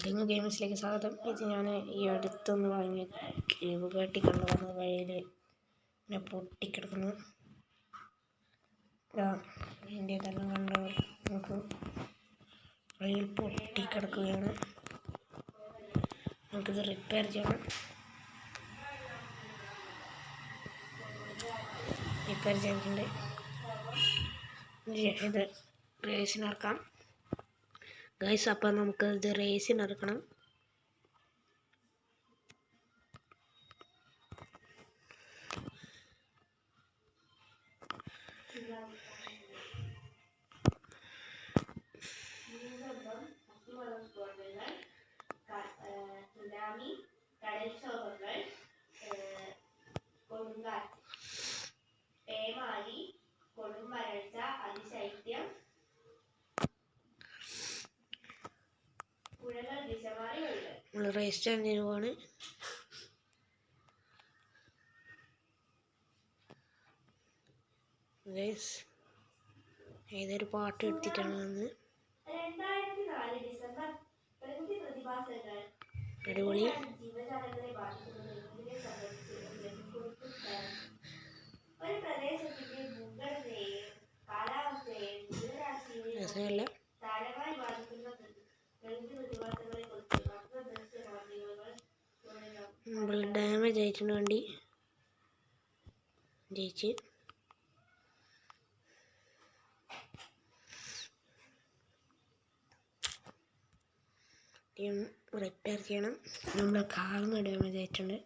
Ring ഗെയിംസിലേക്ക് സ്വാഗതം. ഇത് ഞാൻ ഈ അടുത്തൊന്ന് വാങ്ങിയ ബുഗാട്ടി കൊണ്ടുവന്ന വഴിയിൽ പിന്നെ പൊട്ടിക്കിടക്കുന്നു. ഇതിൻ്റെ ഇതെല്ലാം കണ്ടവർ നമുക്ക് വഴിയിൽ പൊട്ടിക്കിടക്കുകയാണ്. നമുക്കിത് റിപ്പയർ ചെയ്യണം. റിപ്പയർ ചെയ്തിട്ടുണ്ട്. ഇത് റേസിനിറക്കാം ഗൈസ്. അപ്പം നമുക്ക് ഇത് റേസിനിറക്കണം. കടൽക്ഷോഭങ്ങൾ, കൊടുങ്കാറ്റ്, പേമാരി, കൊടുംവരൾച്ച, അതിശൈത്യം, പുഴകൾ ദിശമാറി ഒഴുകൽ. നമ്മൾ റേസ് പോവാണ്. ഏതൊരു പാട്ട് എടുത്തിട്ടാണ് വന്ന് 2004 ഡിസംബർ പ്രകൃതി പ്രതിഭാസങ്ങൾ അടിപൊളി. ജീവജാലങ്ങളെ ബാധിക്കുന്നത് എന്തിനെ സംബന്ധിച്ച് ഒരു പ്രദേശത്തിന്റെ ഭൂഘടനയെയും കാലാവസ്ഥയെയും ജീവരാശിയെയും താരമായി ബാധിക്കുന്ന പ്രകൃതി പ്രതിഭാസങ്ങളെ കുറിച്ച് പത്രദൃശ്യ മാധ്യമങ്ങൾ ഡാമേജ് ആയിട്ടുണ്ട് വണ്ടി. ജയിച്ച് റിപ്പയർ ചെയ്യണം. നമ്മുടെ കാറിന് ഡാമേജ് ആയിട്ടുണ്ട്.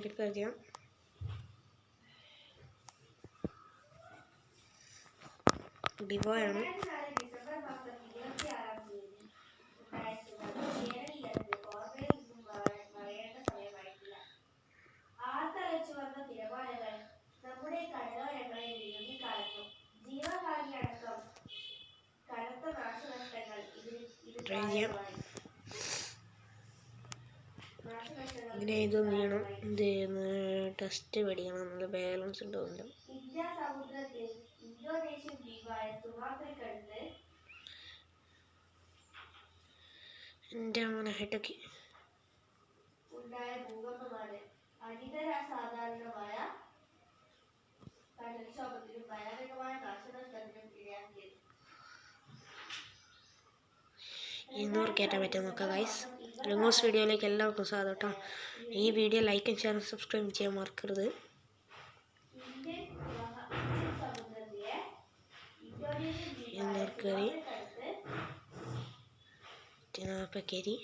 റിപ്പയർ ചെയ്യാം. ഡിവോയാണ്. ട്രൈ ചെയ്യാം. ഇങ്ങനെ ഇതൊന്നും ചെയ്യണം. ഇത് ടെസ്റ്റ് പഠിക്കണം. നല്ല ബാലൻസ് ഉണ്ടാവില്ല. ഇന്തോനേഷ്യൻ ദ്വീപായ സുമാത്രയ്ക്കടുത്ത് എൻ്റെ അങ്ങനെ ഹെഡൊക്കെ ഉണ്ടായ ഭൂകമ്പമാണ് അനിതര സാധാരണമായ കടൽക്ഷോഭത്തിനും ഭയാനകമായ നാശനഷ്ടത്തിനും ഇടയാക്കിയത്. 200 കയറ്റാൻ പറ്റും നോക്കാം ഗൈസ്. ലുങ്ങോസ് വീഡിയോയിലേക്ക് എല്ലാവർക്കും സ്വാഗതം കേട്ടോ. ഈ വീഡിയോ ലൈക്കും ഷെയറും സബ്സ്ക്രൈബ് ചെയ്യാൻ മറക്കരുത്. കയറി കയറി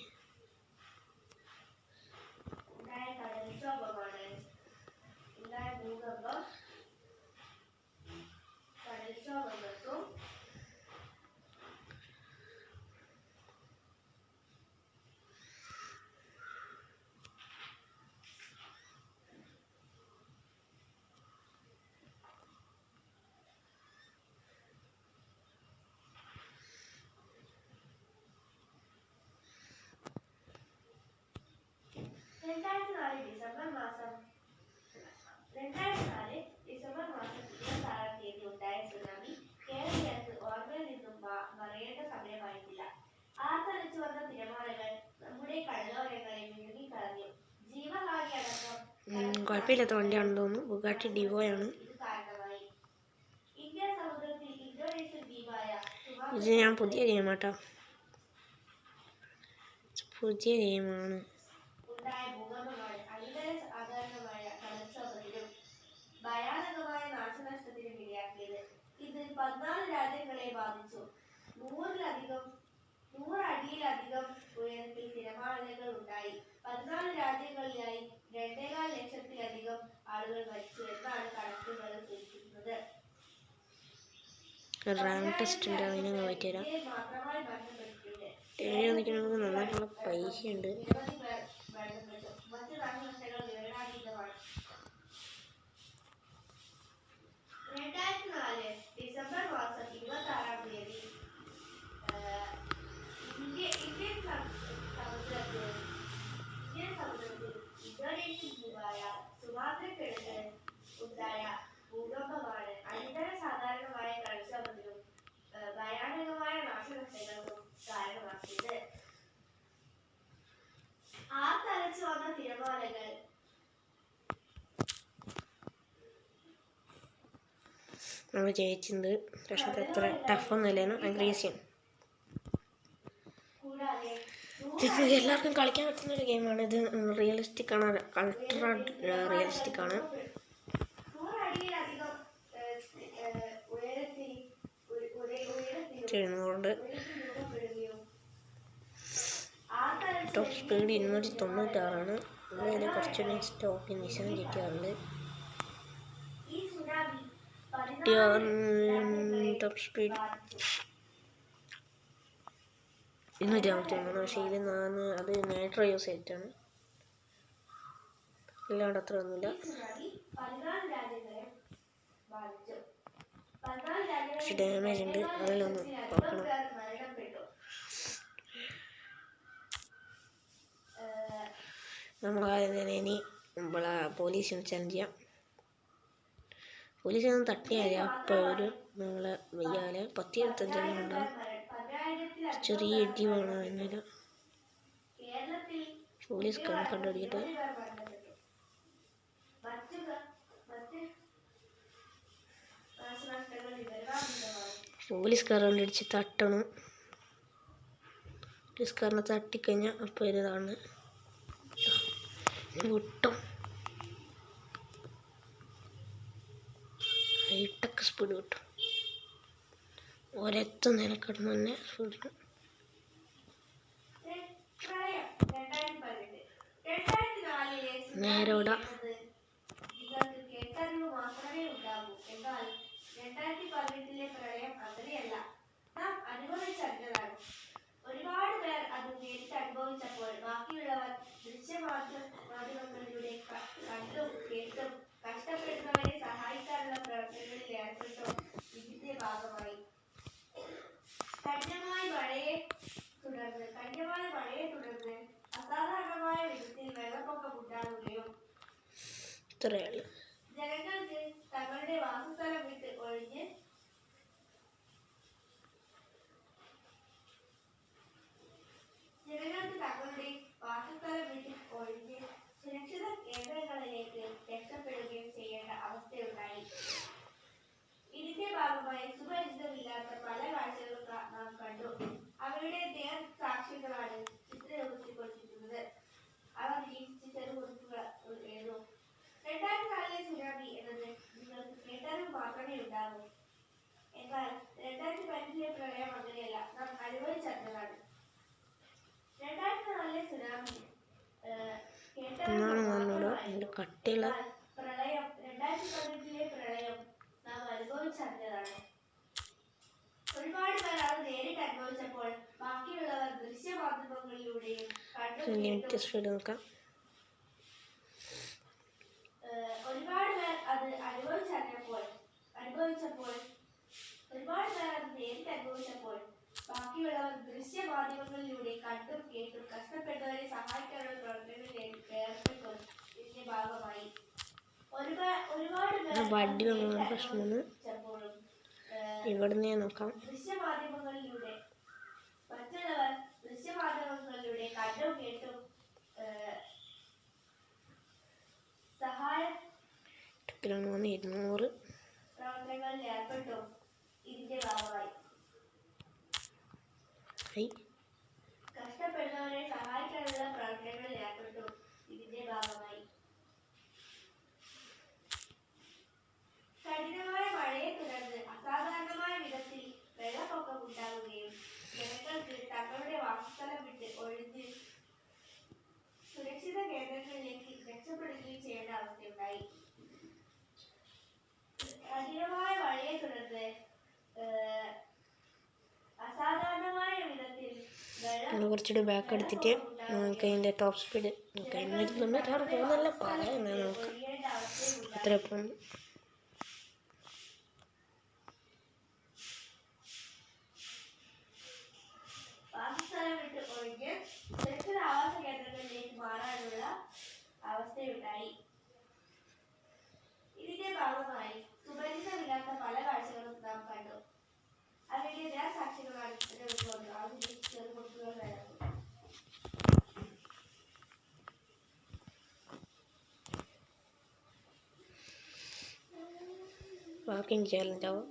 ഡിസംബർ മാസം 26-ാം തീയതി ഉണ്ടായ സുനാമി കേരളീയർക്ക് ഓർമ്മയിൽ നിന്നും മറയേണ്ട സമയമായിട്ടില്ല. ആർത്തലച്ചു വന്ന തിരമാലകൾ നമ്മുടെ കടലോരങ്ങളെ വിഴുങ്ങിക്കളഞ്ഞു. ജീവഹാനി അടക്കം കുഴപ്പമില്ലാത്ത വണ്ടിയാണെന്ന് തോന്നുന്നു. ബുഗാട്ടി ഡിവോയാണ്. കാരണമായി. ഇന്ത്യൻ സമുദ്രത്തിൽ ഇന്തോനേഷ്യൻ ദ്വീപായ ഇത് ഞാൻ പുതിയ ഗെയിമാട്ടോ. പുതിയ ഗെയിമാണ്. ഉണ്ടായ ഭൂകമ്പമാണ് അനിതര സാധാരണമായ കടൽക്ഷോഭത്തിനും ഭയാനകമായ നാശനഷ്ടത്തിനും ഇടയാക്കിയത്. ഇത് 14 രാജ്യങ്ങളെ ബാധിച്ചു. 100 അടിയിലധികം ഉയരത്തിൽ തിരമാലകൾ ഉണ്ടായി. 14 രാജ്യങ്ങളിലായി 2.25 ലക്ഷത്തിലധികം ആളുകൾ മരിച്ചു എന്നാണ് കണക്കുകൾ സൂചിപ്പിക്കുന്നത്. മാത്രമായി ബന്ധപ്പെട്ടിട്ടുണ്ട്. നന്നായിട്ടുള്ള പൈസയുണ്ട്. മറ്റു നാശനഷ്ടങ്ങൾ വിവരണാതീതമാണ്. 2004 ഡിസംബർ മാസം 26-ാം തീയതി ഇന്ത്യൻ സമുദ്രത്തിൽ ഇന്തോനേഷ്യൻ ദ്വീപായ സുമാത്രയ്ക്കടുത്ത് ഉണ്ടായ ഭൂകമ്പമാണ് അനിതര നമ്മൾ ജയിച്ചിട്ടുണ്ട്. പക്ഷെ അത് അത്ര ടഫൊന്നുമില്ലായിരുന്നു, ഭയങ്കര ഈസിയാണ്. കൂടാതെ എല്ലാവർക്കും കളിക്കാൻ പറ്റുന്ന ഒരു ഗെയിമാണ് ഇത്. റിയലിസ്റ്റിക് ആണ്, അൾട്രാ റിയലിസ്റ്റിക് ആണ്. 100 അടിയിലധികം ഉയരത്തിൽ ചെയ്യുന്നതുകൊണ്ട് രൂപപ്പെടുകയും ടോപ്പ് സ്പീഡ് 296 അതിൽ കുറച്ചുകൂടി സ്റ്റോക്ക് നിശാൻ കിട്ടിയാറുണ്ട്. ഈ സുനാമി ടോപ്പ് സ്പീഡ് 251, പക്ഷേ ഇതിൽ അത് നേട്രോ യൂസ് ചെയ്തിട്ടാണ്, അല്ലാണ്ട് അത്ര ഒന്നുമില്ല. പക്ഷെ ഡാമേജ് ഉണ്ട്, അതിലൊന്ന് നോക്കണം. നമ്മളാദ്യം തന്നെ ഇനി നമ്മളെ പോലീസിന് ചലഞ്ച് ചെയ്യാം. പോലീസിനൊന്നും തട്ടിയാൽ അപ്പോൾ ഒരു നമ്മളെ വയ്യാലെ 10-25 ഉണ്ടാവും. ചെറിയ ഇടി വേണം എന്നില്ല. പോലീസ് കണ്ടുപിടിക്കട്ടെ. പോലീസുകാർ കണ്ടുപിടിച്ച് തട്ടണം. പോലീസുകാരനെ തട്ടിക്കഴിഞ്ഞാൽ അപ്പോൾ ഇതാണ് വിട്ടും ഹൈടെക് സ്പീഡ് കിട്ടും. ഒരെത്തും നിലക്കിടുന്ന തന്നെ സ്പീഡിന്. നേരെ വിടാം. ഒരുപാട് പേർ അത് നേരിട്ട് അനുഭവിച്ചപ്പോൾ ബാക്കിയുള്ളവർ ദൃശ്യമാധ്യമങ്ങളിലൂടെ കണ്ടും കേട്ടും കഷ്ടപ്പെടുന്നവരെ സഹായിക്കാനുള്ള പ്രവർത്തനങ്ങളിൽ ഏർപ്പെട്ടും ഇതിന്റെ ഭാഗമായി. കഠിനമായ മഴയെ തുടർന്ന് അസാധാരണമായ വിധത്തിൽ വെള്ളപ്പൊക്കം ഉണ്ടാകുകയും ജനങ്ങൾക്ക് തങ്ങളുടെ വാസസ്ഥലം വിട്ട് ഒഴിഞ്ഞ് സുരക്ഷിത കേന്ദ്രങ്ങളിലേക്ക് രക്ഷപ്പെടുകയും ചെയ്യേണ്ട അവസ്ഥയുണ്ടായി. ഇതിന്റെ ഭാഗമായി സുപരിചിതമില്ലാത്ത പല കാഴ്ചകളും നാം കണ്ടു. അവയുടെ നേർസാക്ഷികളാണ് ചിത്രരൂപത്തിൽ കൊടുത്തിരിക്കുന്നത്. അവ നിരീക്ഷിച്ച് ചെറുകുറിപ്പുകൾ എഴുതൂ. 2004 സുനാമി എന്നത് നിങ്ങൾക്ക് കേട്ടറിവ് മാത്രമേ ഉണ്ടാകൂ. എന്നാൽ 2015 പ്രളയം അങ്ങനെയല്ല, നാം അനുഭവിച്ചറിഞ്ഞതാണ്. 2004 സുനാമി പ്രളയം 2015 പ്രളയം നാം അനുഭവിച്ചറിഞ്ഞതാണ്. ഒരുപാട് പേർ അത് നേരിട്ട് അനുഭവിച്ചപ്പോൾ ബാക്കിയുള്ളവർ ദൃശ്യമാധ്യമങ്ങളിലൂടെയും ഒരുപാട് പേർ അത് നേരിട്ട് അനുഭവിച്ചപ്പോൾ ബാക്കിയുള്ളവർ ദൃശ്യമാധ്യമങ്ങളിലൂടെ കണ്ടും കേട്ടും കഷ്ടപ്പെട്ടവരെ സഹായിക്കാനുള്ള പ്രവർത്തനങ്ങളിൽ ഏർപ്പെട്ടു. ഇതിന്റെ ഭാഗമായി ഒരുപാട് പേർ ഇവിടുന്ന് നോക്കാം. ദൃശ്യമാധ്യമങ്ങളിലൂടെ കണ്ടും കേട്ടും സഹായ പ്രവർത്തനങ്ങളിൽ ഏർപ്പെട്ടു. ഇതിന്റെ ഭാഗമായി കഷ്ടപ്പെടുന്നവരെ സഹായിക്കാനുള്ള പ്രവർത്തനങ്ങളിൽ ഏർപ്പെട്ടു. ഇതിന്റെ ഭാഗമായി കഠിനമായ മഴയെ തുടർന്ന് അസാധാരണമായ വിധത്തിൽ വെള്ളപ്പൊക്കം ഉണ്ടാകുകയും ജനങ്ങൾക്ക് തങ്ങളുടെ വാസസ്ഥലം വിട്ട് ഒഴിഞ്ഞ് സുരക്ഷിത കേന്ദ്രങ്ങളിലേക്ക് രക്ഷപ്പെടുകയും ചെയ്യേണ്ട അവസ്ഥയുണ്ടായി. കഠിനമായ മഴയെ തുടർന്ന് അസാധാരണമായ വിധത്തിൽ കുറച്ചുകൂടി ബാക്ക് എടുത്തിട്ട് അതിൻ്റെ ടോപ്പ് സ്പീഡ് പോകുന്നല്ല പറയാം. നോക്കാം അത്ര പോകുന്നു. വാസസ്ഥലം വിട്ട് ഒഴിഞ്ഞ് സുരക്ഷിത ആവാസ കേന്ദ്രങ്ങളിലേക്ക് മാറാനുള്ള അവസ്ഥയുണ്ടായി. ഇതിന്റെ ഭാഗമായി സുപരിചിതമില്ലാത്ത പല കാഴ്ചകളും നാം കണ്ടു. അവയുടെ നേർസാക്ഷികളാണ് ചെറുകുറിപ്പുകൾ നൽകുന്നത്. വാക്കിംഗ് ചാലഞ്ച് ആവും.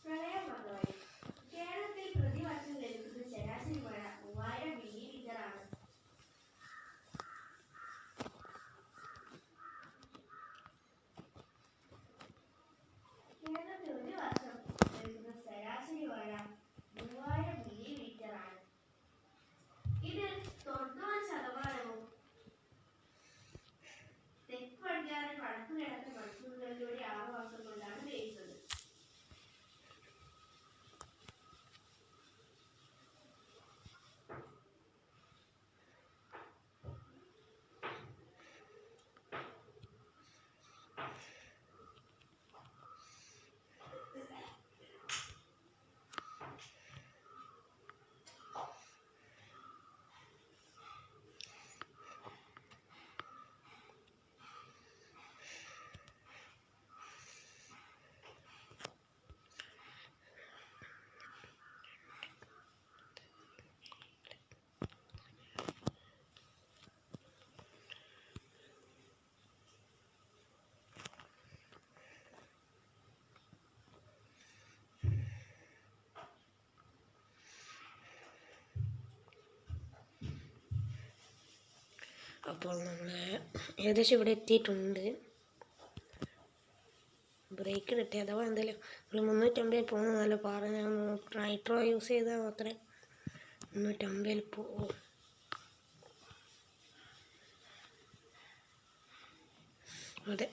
പ്രളയം വന്നവഴി. കേരളത്തിൽ പ്രതിവർഷം ലഭിക്കുന്ന ശരാശരി മഴ 3000 മില്ലിമീറ്ററാണ്. കേരളത്തിൽ ഒരു വർഷം ലഭിക്കുന്ന ശരാശരി മഴ 3000 മില്ലിമീറ്ററാണ്. ഇതിൽ 90% തെക്ക് പടിഞ്ഞാറൻ വടക്കു കിഴക്കൻ മൺസൂണുകളിലൂടെ 6 മാസം കൊണ്ടാണ് പെയ്യുന്നത്. അപ്പോൾ നമ്മൾ ഏകദേശം ഇവിടെ എത്തിയിട്ടുണ്ട്. ബ്രേക്ക് കിട്ടി, അഥവാ എന്തെങ്കിലും നമ്മൾ 350 പോകുന്നതല്ല പറഞ്ഞ നൈട്രോ യൂസ് ചെയ്താൽ മാത്രമേ 350 പോകും. അതെ,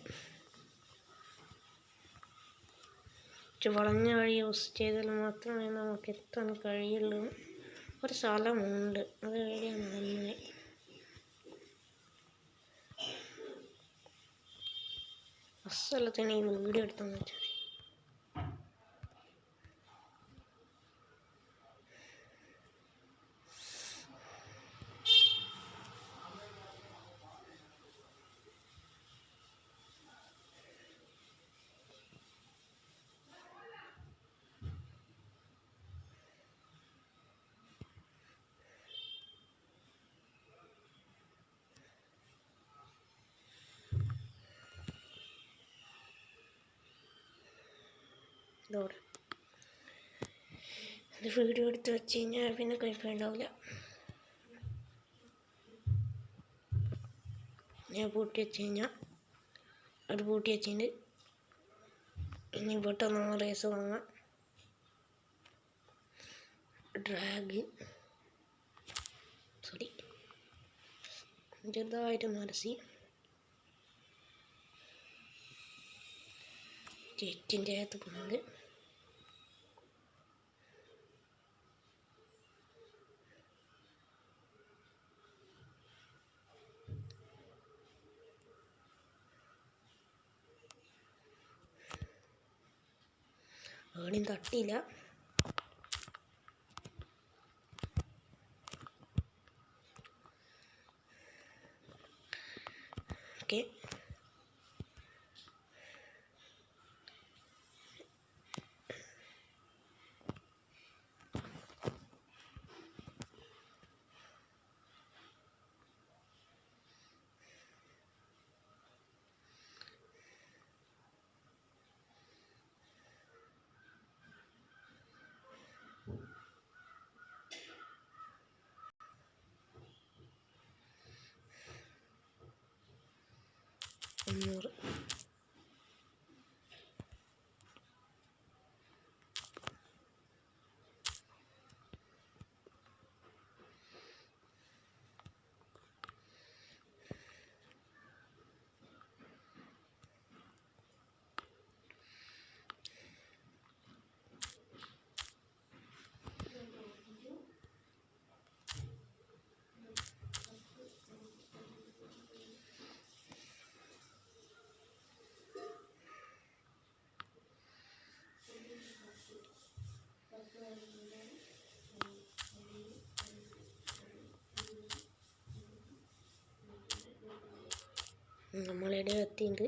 വളഞ്ഞ വഴി യൂസ് ചെയ്താൽ മാത്രമേ നമുക്ക് എത്താൻ കഴിയുള്ളൂ. ഒരു സ്ഥലമുണ്ട്, അത് എവിടെയാണ് നന്നായി. അസ്ഥലത്തിന് ഈ വീഡിയോ എടുത്തെന്ന് വെച്ചാൽ ഇതോടെ ഇത് വീഡിയോ എടുത്ത് വെച്ച് കഴിഞ്ഞാൽ പിന്നെ കുഴപ്പമുണ്ടാവില്ല. ഞാൻ പൂട്ടി വെച്ച് കഴിഞ്ഞാൽ അത് പൂട്ടി വെച്ചിട്ട് ഇനി പെട്ടെന്ന് റേസ് വാങ്ങാം. ചെറുതായിട്ട് നരസി ചെറ്റിൻ്റെ അകത്ത് പോകുന്നത്. എവിടെയും തട്ടിയില്ല. ഓക്കെ, 300. നമ്മളിവിടെ എത്തിയിട്ടുണ്ട്.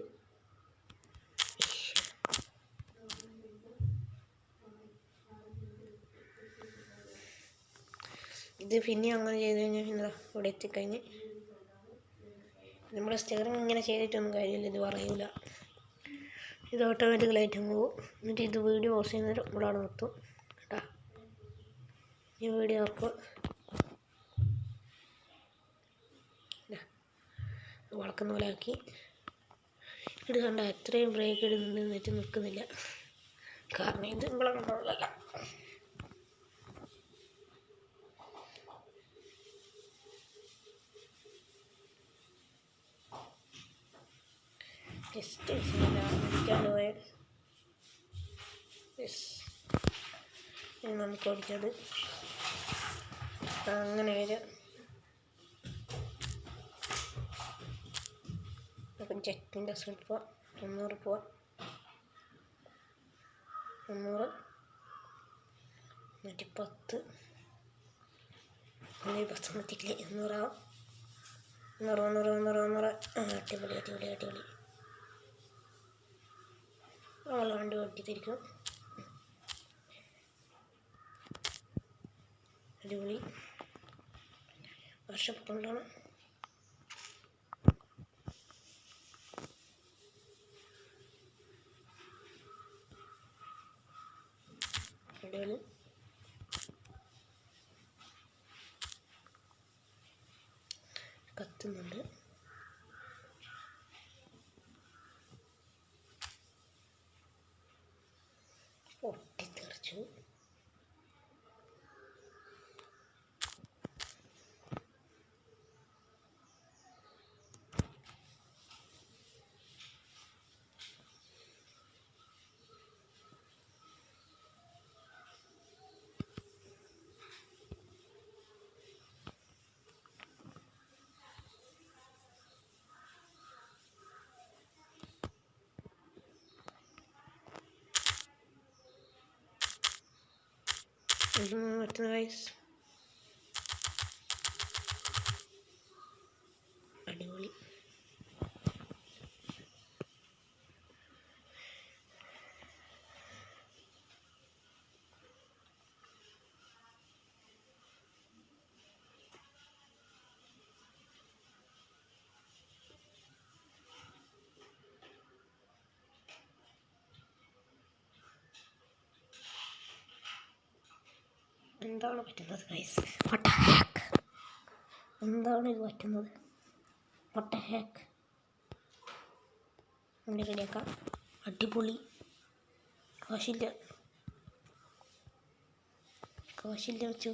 ഇത് പിന്നെ അങ്ങനെ ചെയ്ത് കഴിഞ്ഞാൽ എന്താ ഇവിടെ എത്തിക്കഴിഞ്ഞ് നമ്മുടെ സ്റ്റിക്കറിങ് ഇങ്ങനെ ചെയ്തിട്ടൊന്നും കാര്യമില്ല, ഇത് പറയൂല. ഇത് ഓട്ടോമാറ്റിക്കലായിട്ട് പോകും. എന്നിട്ട് ഇത് വീഡിയോ പോസ്റ്റ് ചെയ്യുന്നവർ ഇവിടെ നിർത്തും കേട്ടോ. ഈ വീഡിയോ ആർക്കും വളക്കുന്ന പോലെ ആക്കി ഇത് കണ്ട എത്രയും ബ്രേക്ക് ഇടുന്നിട്ട് നിൽക്കുന്നില്ല, കാരണം ഇത് നമ്മളെ കണ്ട്രോളല്ല. ജസ്റ്റ് അടിക്കാണ്ട് പോയ നമുക്ക് ഓടിച്ചത് അങ്ങനെ വരും. അപ്പം ചെക്കിൻ്റെ സ്ലിപ്പ് പോവാം. 300 പോവാം. 300 110 10 എത്തിക്കില്ലേ. 100 ആവാം. 100. അടിപൊളി. നമ്മൾ വണ്ടി ഓടിത്തിരിക്കും. അടിപൊളി. വർഷം കൊണ്ടാണ് അടിപൊളി. കത്തുന്നുണ്ട്. പൊട്ടിത്തെറിച്ചു. പറ്റുന്ന ഗൈസ്. അടിപൊളി. എന്താണ് പറ്റുന്നത് ഗൈസ്? What hack! എന്താണ് ഇത് പറ്റുന്നത്? What hack! വണ്ടി റെഡിയാക്കാം. അടിപൊളി. കാശില്ല വെച്ചു.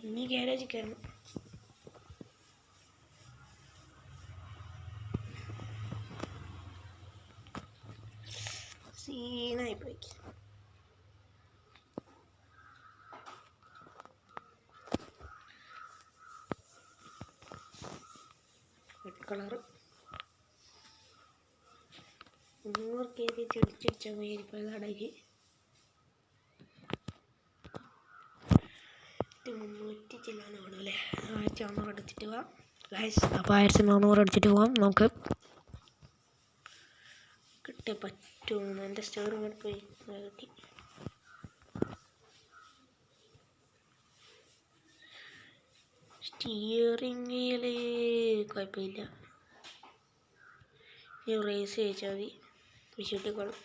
ഇനി ഗ്യാരേജിൽ കയറണം. സീനായി പോയി. റെഡ് കളറ് 100 കയറി ചെടിച്ചടിച്ചാൽ പോയിരിക്കും. അടങ്ങി 300 ചില്ലാനാണ് അല്ലേ. 1400 എടുത്തിട്ട് പോവാം ഗൈസ്. അപ്പോൾ 1400 എടുത്തിട്ട് പോവാം. നമുക്ക് കിട്ടേ പറ്റുമെന്ന്. എൻ്റെ സ്റ്റെയറിംഗ് കൂടെ പോയി കിട്ടി. സ്റ്റിയറിങ്ങിൽ കുഴപ്പമില്ല. ഈ റേസ് ചെയ്യിച്ചാൽ മതി. വിഷുട്ടിക്കോളും.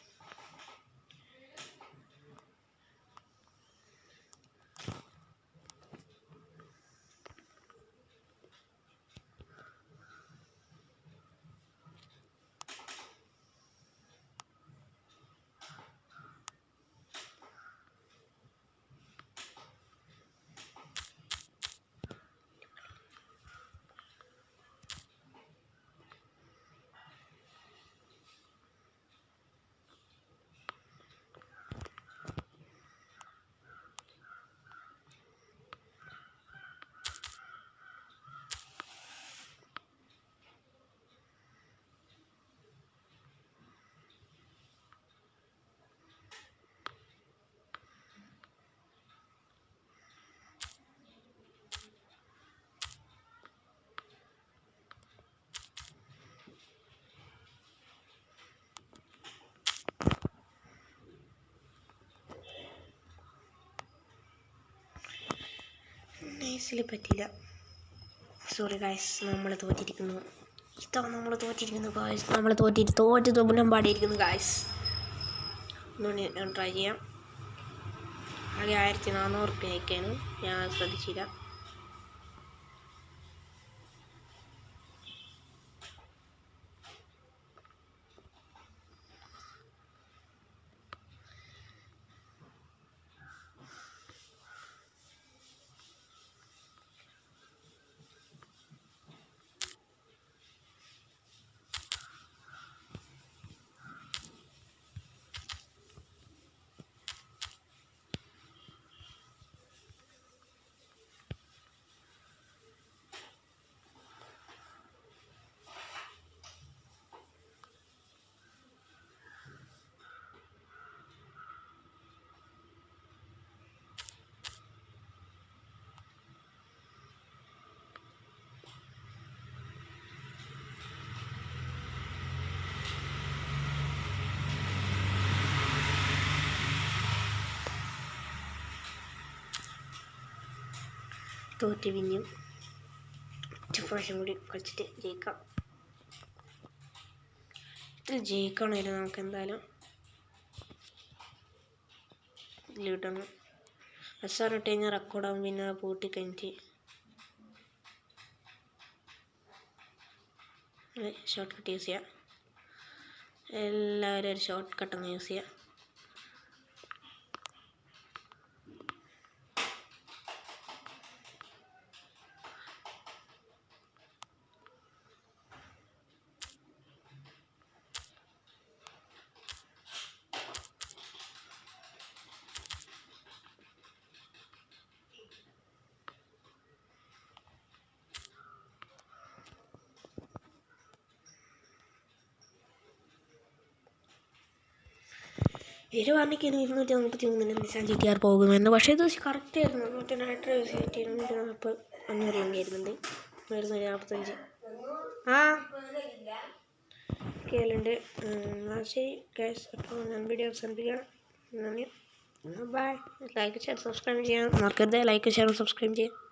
റേസിൽ പറ്റില്ല. സോറി ഗായ്സ്, നമ്മൾ തോറ്റിരിക്കുന്നു. ഇത്തവണ നമ്മൾ തോറ്റിരിക്കുന്നു ഗായ്സ്. നമ്മൾ തോറ്റ് തോന്നാൻ പാടിയിരിക്കുന്നു ഗായ്സ്. ഒന്നുകൂടി ഞാൻ ട്രൈ ചെയ്യാം. ആകെ 1400 റുപ്യ അയക്കാണ്, ഞാൻ ശ്രദ്ധിച്ചില്ല. തോറ്റ് പിന്നെയും പ്രാവശ്യം കൂടി കളിച്ചിട്ട് ജയിക്കാം. ഇതിൽ ജയിക്കണമായിരുന്നു നമുക്ക്. എന്തായാലും ഇതിൽ കിട്ടണം. SR ഇട്ട് കഴിഞ്ഞാൽ റെക്കോർഡാകും. പിന്നെ പൂട്ടി കഴിഞ്ഞിട്ട് ഷോർട്ട് കട്ട് യൂസ് ചെയ്യാം. എല്ലാവരും ഒരു ഷോർട്ട് കട്ടൊന്ന് യൂസ് ചെയ്യാം. പറഞ്ഞിട്ട് 253 നിസാൻ GTR പോകുമെന്ന്. പക്ഷേ ഇത് കറക്റ്റ് ആയിരുന്നു. മറ്റേ നൈട്രോ യൂസ് ചെയ്തിട്ട് 240 500 വരുന്നുണ്ട്. 45 കേളുണ്ട്. ശരി ഗൈസ്, അപ്പോൾ ഞാൻ വീഡിയോ അവസാനിപ്പിക്കാം. നന്ദി, ബൈ. ലൈക്ക് ഷെയർ സബ്സ്ക്രൈബ് ചെയ്യാൻ മറക്കരുത്. ലൈക്ക് ഷെയർ സബ്സ്ക്രൈബ് ചെയ്യാം.